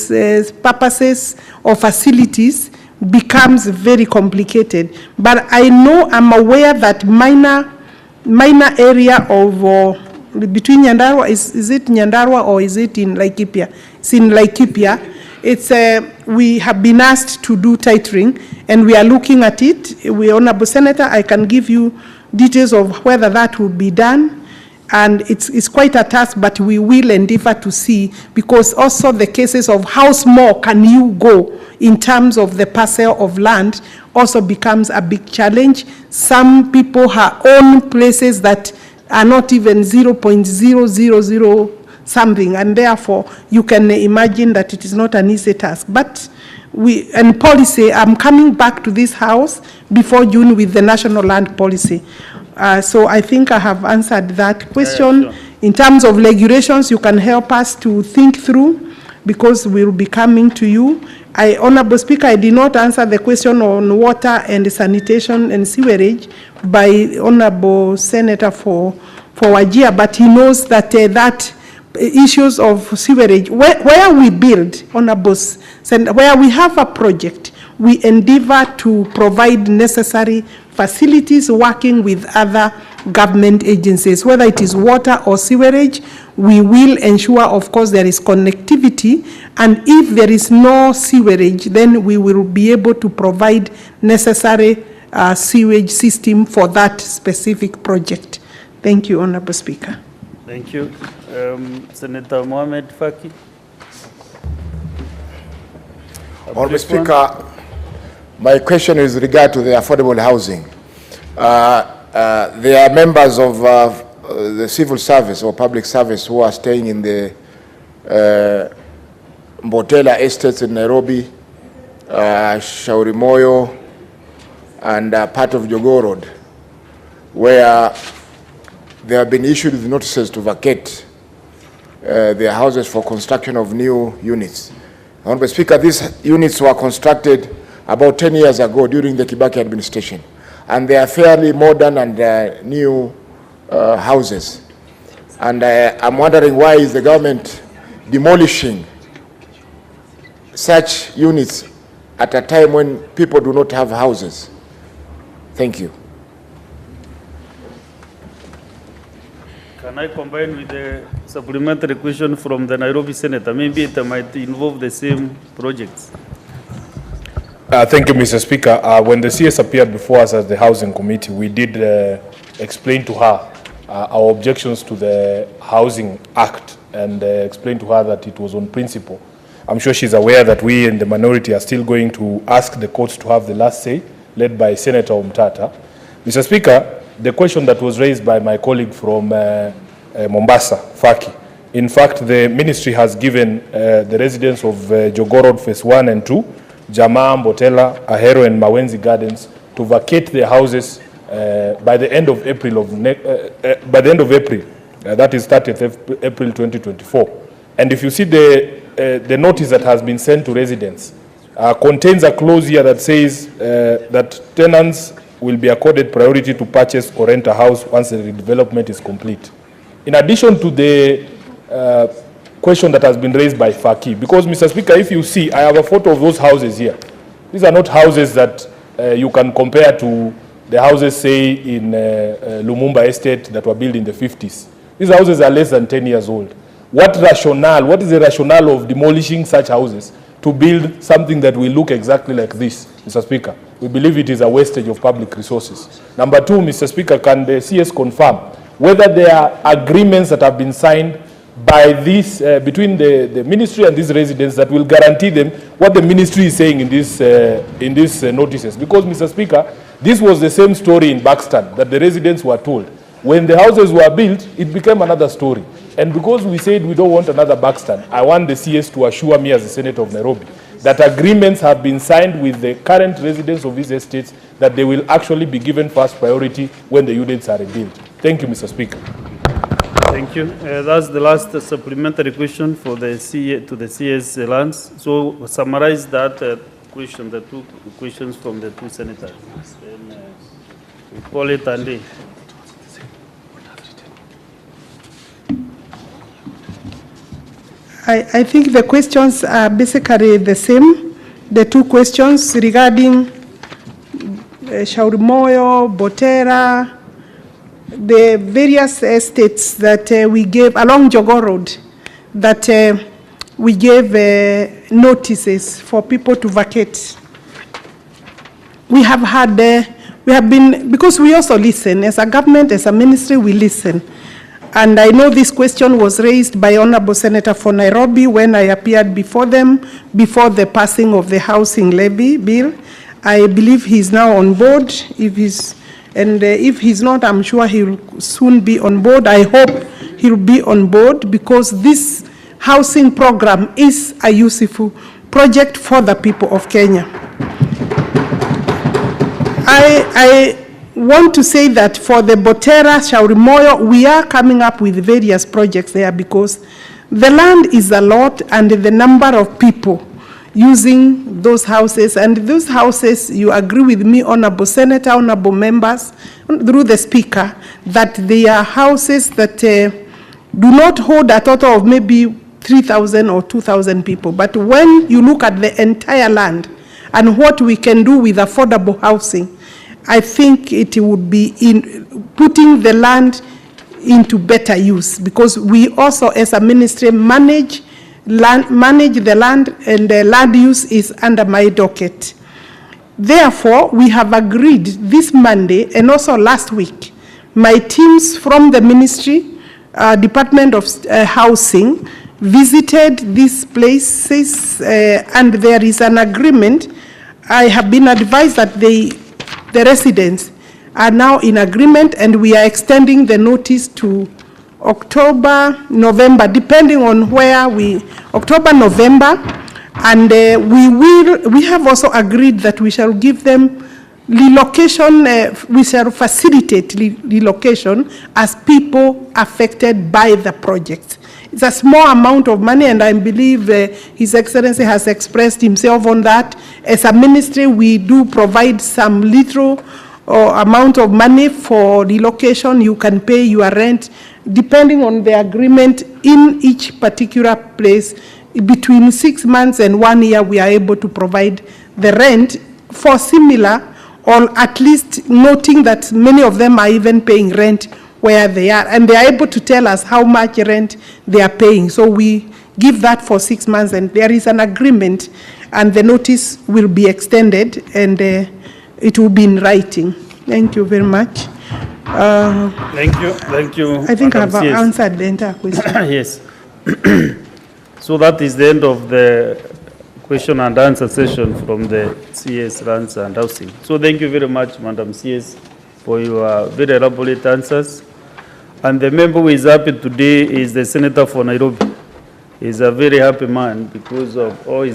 purposes or facilities becomes very complicated. But I'm aware that minor area of between Nyandarua, is it Nyandarua or is it in Laikipia? It's in Laikipia. It's we have been asked to do titering, and we are looking at it. Honorable Senator, I can give you details of whether that will be done, and it's quite a task, but we will endeavor to see, because also the cases of how small can you go in terms of the parcel of land also becomes a big challenge. Some people own places that are not even 0.000 something, and therefore you can imagine that it is not an easy task. But and policy, I'm coming back to this house before June with the national land policy. So I think I have answered that question. Yeah, sure. In terms of regulations, you can help us to think through, because we'll be coming to you. Honorable Speaker, I did not answer the question on water and sanitation and sewerage by Honorable Senator for Wajir, but he knows that that issues of sewerage, where we build, Honorable Senator, where we have a project, we endeavor to provide necessary facilities working with other government agencies, whether it is water or sewerage. We will ensure, of course, there is connectivity, and if there is no sewerage, then we will be able to provide necessary sewage system for that specific project. Thank you, Honorable Speaker. Thank you. Senator Mohamed Faki. Honorable Speaker, my question is regard to the affordable housing. There are members of the civil service or public service who are staying in the Mbotela estates in Nairobi, Shauri Moyo, and part of Jogoo Road, where they have been issued with notices to vacate their houses for construction of new units. Honorable Speaker, these units were constructed about 10 years ago during the Kibaki administration, and they are fairly modern and new houses. And I'm wondering, why is the government demolishing such units at a time when people do not have houses? Thank you. Can I combine with the supplementary question from the Nairobi Senator? Maybe it might involve the same projects. Thank you, Mr. Speaker. When the CS appeared before us as the Housing Committee, we did explain to her our objections to the Housing Act, and explain to her that it was on principle. I'm sure she's aware that we in the minority are still going to ask the courts to have the last say, led by Senator Umtata. Mr. Speaker, the question that was raised by my colleague from Mombasa, Faki, in fact, the ministry has given the residents of Jogoo Road Phase 1 and 2, Jamaa, Mbotela, Ahero, and Mawenzi Gardens to vacate their houses by the end of April that is 30th April 2024. And if you see the notice that has been sent to residents, contains a clause here that says that tenants will be accorded priority to purchase or rent a house once the redevelopment is complete. In addition to the question that has been raised by Faki, because, Mr. Speaker, if you see, I have a photo of those houses here. These are not houses that you can compare to the houses, say, in Lumumba Estate that were built in the 50s. These houses are less than 10 years old. What is the rationale of demolishing such houses to build something that will look exactly like this, Mr. Speaker? We believe it is a wastage of public resources. Number two, Mr. Speaker, can the CS confirm whether there are agreements that have been signed by this, between the ministry and these residents that will guarantee them what the ministry is saying in these notices? Because, Mr. Speaker, this was the same story in Buxton that the residents were told. When the houses were built, it became another story. And because we said we don't want another Buxton, I want the CS to assure me as the Senator of Nairobi that agreements have been signed with the current residents of these estates that they will actually be given first priority when the units are rebuilt. Thank you, Mr. Speaker. Thank you. That's the last supplementary question for the to the CS lands. So summarize that question, the two questions from the two senators. Then we call it a day. I think the questions are basically the same. The two questions regarding Shaurimoyo, Botera, the various estates that we gave along Jogoo Road, that we gave notices for people to vacate. We have had, we have been, because we also listen, as a government, as a ministry, we listen. And I know this question was raised by Honorable Senator for Nairobi when I appeared before them, before the passing of the housing levy bill. I believe he's now on board. If he's not, I'm sure he'll soon be on board. I hope he'll be on board, because this housing program is a useful project for the people of Kenya. I want to say that for the Botera, Shaurimoyo, we are coming up with various projects there, because the land is a lot, and the number of people using those houses, and those houses, you agree with me, Honorable Senator, Honorable members, through the Speaker, that they are houses that do not hold a total of maybe 3,000 or 2,000 people. But when you look at the entire land and what we can do with affordable housing, I think it would be in putting the land into better use, because we also, as a ministry, manage the land, and the land use is under my docket. Therefore, we have agreed this Monday and also last week, my teams from the ministry, Department of Housing, visited these places, and there is an agreement. I have been advised that the residents are now in agreement, and we are extending the notice to October, November, depending on where October, November, and we have also agreed that we shall give them relocation, we shall facilitate relocation as people affected by the project. It's a small amount of money, and I believe His Excellency has expressed himself on that. As a ministry, we do provide some little amount of money for relocation. You can pay your rent, depending on the agreement in each particular place. Between 6 months and 1 year, we are able to provide the rent for similar, or at least noting that many of them are even paying rent where they are, and they are able to tell us how much rent they are paying. So we give that for 6 months, and there is an agreement, and the notice will be extended, and it will be in writing. Thank you very much. Thank you. I think I've Madam CS. answered the entire question. Yes. So that is the end of the question and answer session from the CS Lands and Housing. So thank you very much, Madam CS, for your very elaborate answers. And the member who is happy today is the Senator for Nairobi. He's a very happy man because of all his